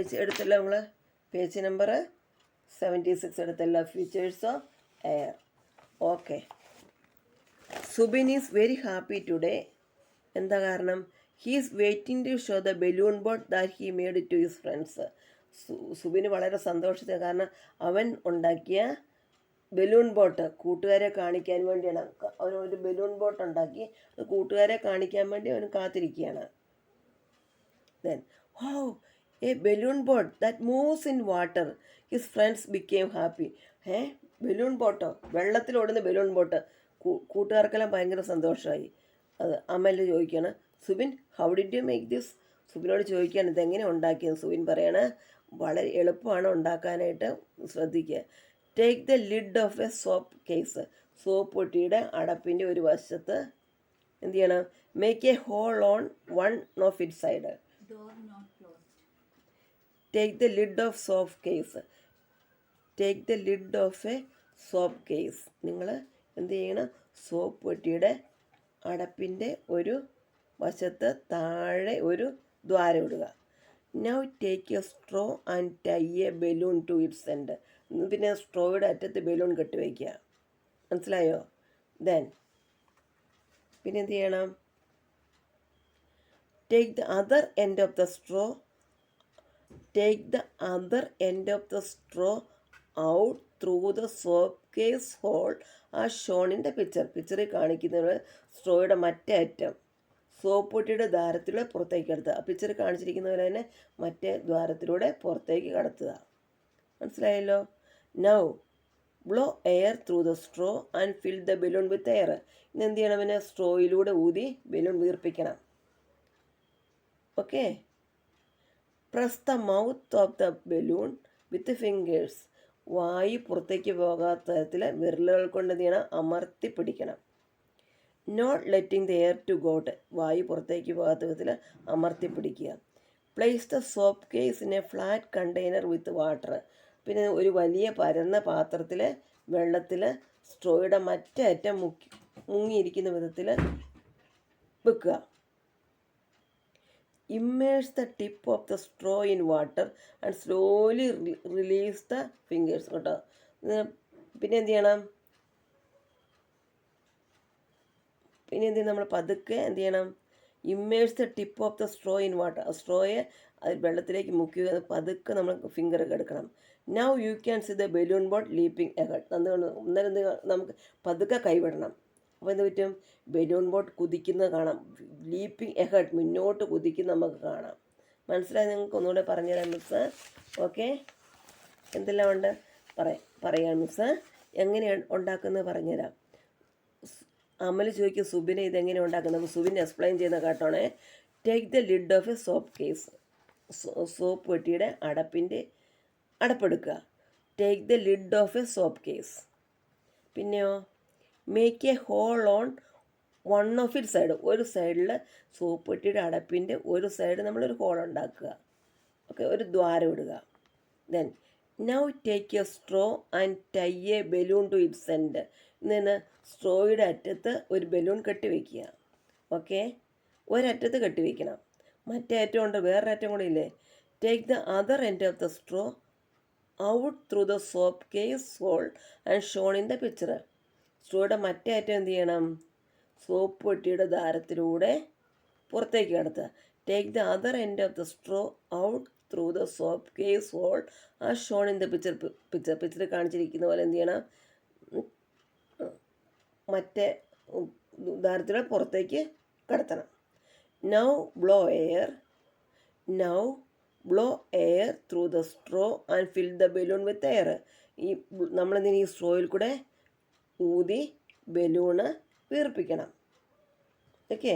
Page എടുത്തല്ലോ നമ്മൾ, page number 76 എടുത്തല്ലോ, features of air. Okay. Subin is very happy today. എന്താ കാരണം? He is waiting to show the balloon boat that he made to his friends. സുബിന് വളരെ സന്തോഷത്തിന് കാരണം അവൻ ഉണ്ടാക്കിയ ബലൂൺ ബോട്ട് കൂട്ടുകാരെ കാണിക്കാൻ വേണ്ടിയാണ്. അവൻ ഒരു ബലൂൺ ബോട്ട് ഉണ്ടാക്കി അത് കൂട്ടുകാരെ കാണിക്കാൻ വേണ്ടി അവൻ കാത്തിരിക്കുകയാണ്. Then a balloon boat that moves in water. His friends became happy. Balloon ബോട്ടോ, വെള്ളത്തിലോടുന്ന ബലൂൺ ബോട്ട്. കൂട്ടുകാർക്കെല്ലാം ഭയങ്കര സന്തോഷമായി. അത് അമൽ ചോദിക്കുകയാണ്, Subin how did you make this? സുബിനോട് ചോദിക്കുകയാണ് ഇതെങ്ങനെ ഉണ്ടാക്കിയത്. സുബിൻ പറയാണ് വളരെ എളുപ്പമാണ് ഉണ്ടാക്കാനായിട്ട്, ശ്രദ്ധിക്കുക. Take the lid of a soap case. Soap പൊട്ടിയുടെ അടപ്പിൻ്റെ ഒരു വശത്ത് എന്ത് ചെയ്യണം? Make a hole on one of it side. Take the lid of soap case. Take the lid of a soap case. നിങ്ങൾ എന്ത് ചെയ്യണം? സോപ്പ് പൊട്ടിയുടെ അടപ്പിൻ്റെ ഒരു വശത്ത് താഴെ ഒരു ദ്വാരം ഇടുക. Now take a straw and tie a balloon to its end. പിന്നെ സ്ട്രോയുടെ അറ്റത്ത് ബലൂൺ കെട്ടിവയ്ക്കുക. മനസ്സിലായോ? ദെൻ പിന്നെ എന്ത് ചെയ്യണം? Take the other end of the straw. Take the other end of the straw out through the soap case hole as shown in the picture. പിക്ചറിൽ കാണിക്കുന്നത് സ്ട്രോയുടെ മറ്റേ അറ്റം സോപ്പ് പൊട്ടിയുടെ ദ്വാരത്തിലൂടെ പുറത്തേക്ക് കടത്തുക. ആ പിക്ചറിൽ കാണിച്ചിരിക്കുന്ന പോലെ തന്നെ മറ്റേ ദ്വാരത്തിലൂടെ പുറത്തേക്ക് കടത്തുക. മനസ്സിലായല്ലോ? Now blow air through the straw and fill the balloon with air. ഇന്ന് എന്ത് ചെയ്യണം? പിന്നെ സ്ട്രോയിലൂടെ ഊതി ബലൂൺ വീർപ്പിക്കണം. Okay. Press the mouth of the balloon with fingers. വായു പുറത്തേക്ക് പോകാത്ത തരത്തിൽ വിരലുകൾ കൊണ്ട് എന്ത് ചെയ്യണം? അമർത്തി പിടിക്കണം. Not letting the air to got. വായു പുറത്തേക്ക് പോകാത്ത വിധത്തിൽ അമർത്തി പിടിക്കുക. Place the soap case in a flat container with water. പിന്നെ ഒരു വലിയ പരന്ന പാത്രത്തിൽ വെള്ളത്തിൽ സ്ട്രോയുടെ മറ്റേ അറ്റം മുങ്ങിയിരിക്കുന്ന വിധത്തിൽ വെക്കുക. Immerse the tip of the straw in water and slowly release the fingers. കേട്ടോ. പിന്നെ എന്ത് ചെയ്യണം? നമ്മൾ പതുക്കെ എന്ത് ചെയ്യണം? Immerse the tip of the straw in water. ആ സ്ട്രോയെ അത് വെള്ളത്തിലേക്ക് മുക്കുക. പതുക്കെ നമ്മൾ ഫിംഗർ എടുക്കണം. Now you can see the balloon boat leaping ahead. അതുകൊണ്ട് അന്നേരം നമുക്ക് പതുക്കെ കൈവിടണം. അപ്പോൾ എന്ത് പറ്റും? ബലൂൺ ബോട്ട് കുതിക്കുന്നത് കാണാം. ലീപ്പിംഗ് എഹഡ്, മുന്നോട്ട് കുതിക്കുന്നത് നമുക്ക് കാണാം. മനസ്സിലായി? നിങ്ങൾക്ക് ഒന്നുകൂടെ പറഞ്ഞുതരാം മിസ്സ്. ഓക്കെ. എന്തെല്ലാം ഉണ്ട് പറയാം മിസ്സ്. എങ്ങനെയാണ് ഉണ്ടാക്കുന്നത് പറഞ്ഞുതരാം. അമൽ ചോദിക്കും സുബിനെ ഇതെങ്ങനെ ഉണ്ടാക്കുന്നത്. അപ്പോൾ സുബിൻ എക്സ്പ്ലെയിൻ ചെയ്യുന്ന കേട്ടോണേ. Take the lid of a soap case. Soap പെട്ടിയുടെ അടപ്പെടുക്കുക. Take the lid of a soap case. പിന്നെയോ make a hole on one of it side. ഒരു സൈഡിൽ സോപ്പ് പെട്ടിയുടെ അടപ്പിൻ്റെ ഒരു സൈഡ് നമ്മളൊരു ഹോൾ ഉണ്ടാക്കുക. ഓക്കെ. ഒരു ദ്വാരം ഇടുക. Then now take a straw and tie a balloon to its end. ഇന്ന് സ്ട്രോയുടെ അറ്റത്ത് ഒരു ബലൂൺ കെട്ടി വയ്ക്കുക. ഓക്കെ. ഒരറ്റത്ത് കെട്ടി വയ്ക്കണം. മറ്റേ അറ്റം ഉണ്ട്, വേറൊരു അറ്റം കൂടെ ഇല്ലേ? Take the other end of the straw out through the soap case hole and shown in the picture. സ്ട്രോയുടെ മറ്റേ അറ്റം എന്ത് ചെയ്യണം? സോപ്പ് പെട്ടിയുടെ ദ്വാരത്തിലൂടെ പുറത്തേക്ക് കടത്തുക. Take the other end of the straw out through the soap case hole as shown in the പിക്ചറിൽ കാണിച്ചിരിക്കുന്ന പോലെ എന്ത് ചെയ്യണം? മറ്റേ ദ്വാരത്തിലൂടെ പുറത്തേക്ക് കടത്തണം. Now blow air through the straw and fill the balloon with air. നമ്മളെന്തിന് ഈ സ്ട്രോയിൽ കൂടെ ഊതി ബലൂണ് വീർപ്പിക്കണം. ഓക്കെ.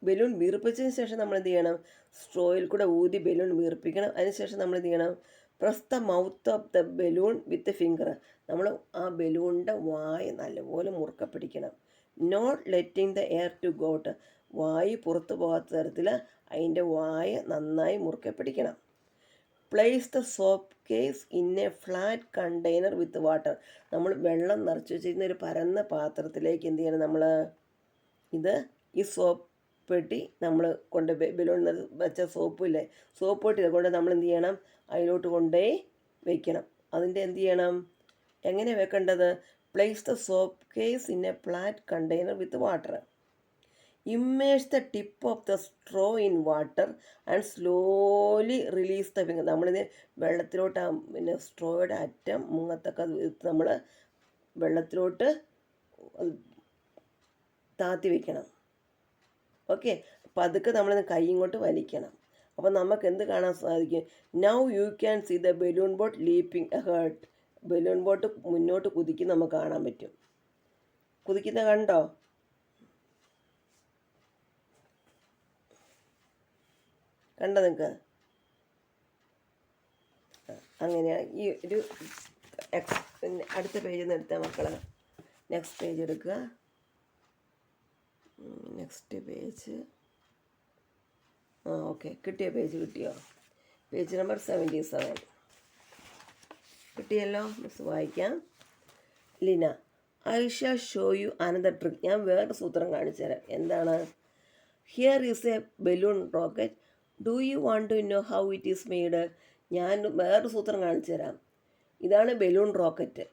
ബലൂൺ വീർപ്പിച്ചതിന് ശേഷം നമ്മൾ എന്ത് ചെയ്യണം? സ്ട്രോയിൽ കൂടെ ഊതി ബലൂൺ വീർപ്പിക്കണം. അതിനുശേഷം നമ്മൾ എന്ത് ചെയ്യണം? Press the mouth of the balloon with finger. നമ്മൾ ആ ബലൂണിൻ്റെ വായ നല്ലപോലെ മുറുക്കെ പിടിക്കണം. Not letting the air to got. വായു പുറത്തു പോകാത്ത തരത്തിൽ അതിൻ്റെ വായ നന്നായി മുറുക്കെ പിടിക്കണം. Place the soap case in a flat container with water. നമ്മൾ വെള്ളം നിറച്ച് വെച്ചിരുന്ന ഒരു പരന്ന പാത്രത്തിലേക്ക് എന്ത് ചെയ്യണം? നമ്മൾ ഈ സോപ്പ് പെട്ടി നമ്മൾ കൊണ്ട് ബലൂൺ വെച്ച സോപ്പില്ലേ, സോപ്പ് പെട്ടി കൊണ്ട് നമ്മൾ എന്ത് ചെയ്യണം, അതിലോട്ട് കൊണ്ടുപോയി വെക്കണം. അതിൻ്റെ എന്ത് ചെയ്യണം, എങ്ങനെ വെക്കേണ്ടത്, place the soap case in a flat container with water. Immerse the tip of the straw in water and slowly release the finger. നമ്മളിത് വെള്ളത്തിലോട്ട് പിന്നെ സ്ട്രോയുടെ അറ്റം മുങ്ങത്തക്ക നമ്മൾ വെള്ളത്തിലോട്ട് താത്തി വയ്ക്കണം. ഓക്കെ, അപ്പം അതൊക്കെ നമ്മൾ കൈ ഇങ്ങോട്ട് വലിക്കണം. അപ്പം നമുക്ക് എന്ത് കാണാൻ സാധിക്കും, now you can see the balloon boat leaping ahead. Balloon boat മുന്നോട്ട് കുതിക്കും നമുക്ക് കാണാൻ പറ്റും. കുതിക്കുന്ന കണ്ടോ, കണ്ടോ നിങ്ങൾക്ക്? അങ്ങനെയാണ് ഈ ഒരു അടുത്ത പേജിൽ നിന്ന് എടുത്ത മക്കൾ. നെക്സ്റ്റ് പേജ് എടുക്കുക. നെക്സ്റ്റ് പേജ് ഓക്കെ, കിട്ടിയോ? പേജ് കിട്ടിയോ? പേജ് നമ്പർ 77 കിട്ടിയല്ലോ. മിസ് വായിക്കാം. Lina, I shall show you another trick. ഞാൻ വേറെ സൂത്രം കാണിച്ചു തരാം. എന്താണ്? Here is a balloon rocket. Do you want to know how it is made? ഞാൻ വേറൊരു സൂത്രം കാണിച്ചു തരാം. ഇതാണ് ബലൂൺ റോക്കറ്റ്.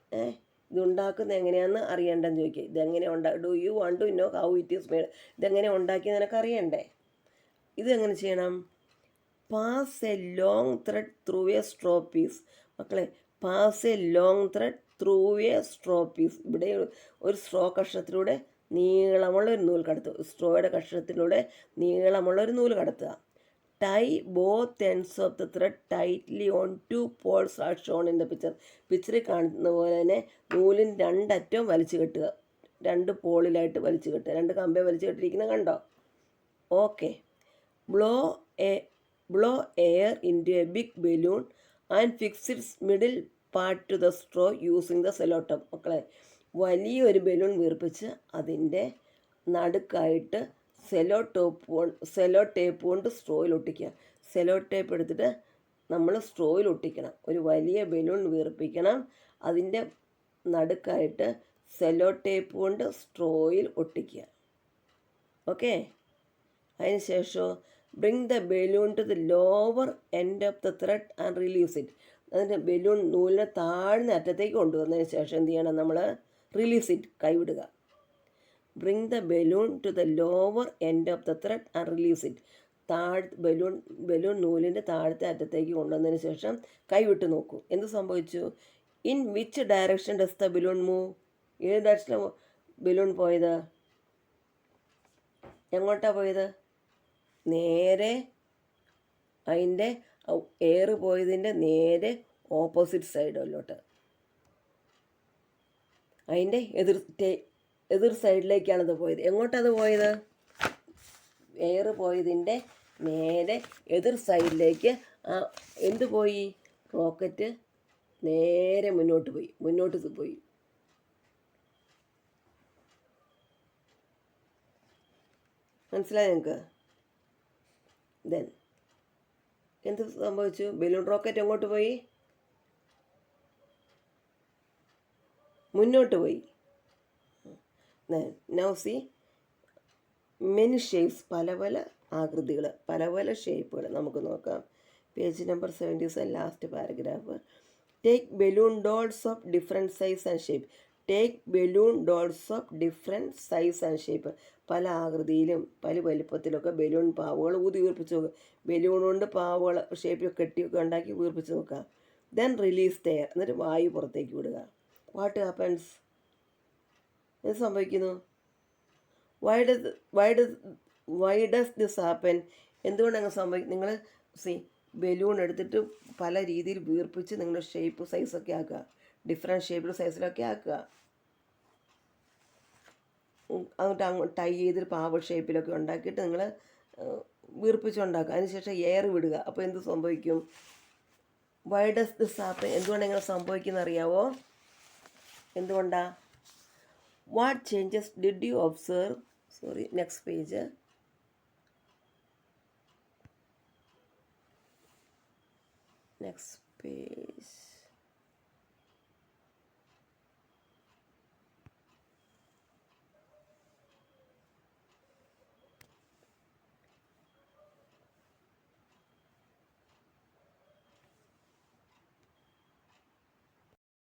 ഇതുണ്ടാക്കുന്നത് എങ്ങനെയാണെന്ന് അറിയണ്ടെന്ന് ചോദിക്കുക. ഇതെങ്ങനെ do you want to know how it is made? ഇതെങ്ങനെ ഉണ്ടാക്കിയെന്ന് നിനക്ക് അറിയണ്ടേ? ഇതെങ്ങനെ ചെയ്യണം? Pass a long thread through a straw piece. മക്കളെ, pass a long thread through a straw piece. ഇവിടെ ഒരു സ്ട്രോ കഷ്ണത്തിലൂടെ നീളമുള്ള ഒരു നൂൽ കടത്തുക. സ്ട്രോയുടെ കഷ്ണത്തിലൂടെ നീളമുള്ള ഒരു നൂൽ കടത്തുക. Tie both ends of the thread tightly on 2 poles are shown in the picture. പിക്ചറിൽ കാണുന്ന പോലെ തന്നെ നൂലിന് രണ്ടറ്റവും വലിച്ചു കെട്ടുക. 2 പോളിലായിട്ട് വലിച്ചു കെട്ടുക. 2 കമ്പേ വലിച്ചു കെട്ടിയിരിക്കുന്നത് കണ്ടോ? Okay. Blow air into a big balloon and fix its middle part to the straw using the sellotape. മക്കളെ, വലിയൊരു ബലൂൺ വീർപ്പിച്ച് അതിൻ്റെ നടുക്കായിട്ട് സെലോ ടേപ്പ് കൊണ്ട് സ്ട്രോയിൽ ഒട്ടിക്കുക. സെലോ ടേപ്പ് എടുത്തിട്ട് നമ്മൾ സ്ട്രോയിൽ ഒട്ടിക്കണം. ഒരു വലിയ ബലൂൺ വീർപ്പിക്കണം, അതിൻ്റെ നടുക്കായിട്ട് സെലോ ടേപ്പ് കൊണ്ട് സ്ട്രോയിൽ ഒട്ടിക്കുക. ഓക്കെ. അതിന് ശേഷം bring the balloon to the lower end of the thread and release it. അതിൻ്റെ ബലൂൺ നൂലിനെ താഴ്ന്ന അറ്റത്തേക്ക് കൊണ്ടുവന്നതിന് ശേഷം എന്ത് ചെയ്യണം, നമ്മൾ റിലീസ് ഇറ്റ്, കൈവിടുക. Bring the balloon to the lower end of the thread and release it. Balloon നൂലിൻ്റെ താഴത്തെ അറ്റത്തേക്ക് കൊണ്ടുവന്നതിന് ശേഷം കൈവിട്ട് നോക്കൂ. എന്ത് സംഭവിച്ചു? In which direction does the balloon move? ഏത് ഡയറക്ഷനിലാണ് ബലൂൺ പോയത്? എങ്ങോട്ടാണ് പോയത്? നേരെ അതിൻ്റെ എയർ പോയതിൻ്റെ നേരെ ഓപ്പോസിറ്റ് സൈഡിലോട്ട്, അതിൻ്റെ എതിർ സൈഡിലേക്കാണത് പോയത്. എങ്ങോട്ടത് പോയത്? എയർ പോയതിൻ്റെ നേരെ എതിർ സൈഡിലേക്ക് എന്ത് പോയി? റോക്കറ്റ് നേരെ മുന്നോട്ട് പോയി. മനസ്സിലായോ നിങ്ങൾക്ക്? ദെൻ എന്ത് സംഭവിച്ചു? ബലൂൺ റോക്കറ്റ് എങ്ങോട്ട് പോയി? മുന്നോട്ട് പോയി. Now see many shapes. പല ആകൃതികൾ, പല ഷേപ്പുകൾ നമുക്ക് നോക്കാം. Page number 77 last paragraph. Take balloon dolls of different size and shape. Take balloon dolls of different size and shape. പല ആകൃതിയിലും പല വലിപ്പത്തിലൊക്കെ ബലൂൺ പാവുകൾ ഊതി വീർപ്പിച്ച് നോക്കുക. ബലൂൺ കൊണ്ട് പാവുകൾ ഷേപ്പിൽ കെട്ടിയൊക്കെ ഉണ്ടാക്കി വീർപ്പിച്ച് നോക്കുക. Then release the air. എന്നിട്ട് വായു പുറത്തേക്ക് വിടുക. What happens? എന്ത് സംഭവിക്കുന്നു? Why does this happen? എന്തുകൊണ്ട് അങ്ങ് സംഭവിക്കും? നിങ്ങൾ ബലൂൺ എടുത്തിട്ട് പല രീതിയിൽ വീർപ്പിച്ച് നിങ്ങളുടെ ഷേപ്പ് സൈസൊക്കെ ആക്കുക. ഡിഫറെൻറ്റ് ഷേപ്പിലും സൈസിലൊക്കെ ആക്കുക. എന്നിട്ട് അങ്ങോട്ട് ടൈ ചെയ്തിട്ട് പാവ ഷേപ്പിലൊക്കെ ഉണ്ടാക്കിയിട്ട് നിങ്ങൾ വീർപ്പിച്ചുണ്ടാക്കുക. അതിനുശേഷം എയർ വിടുക. അപ്പോൾ എന്ത് സംഭവിക്കും? Why does this happen? എന്തുകൊണ്ട് ഇങ്ങനെ സംഭവിക്കുന്ന അറിയാവോ? എന്തുകൊണ്ടാ? What changes did you observe? Next page. Next page.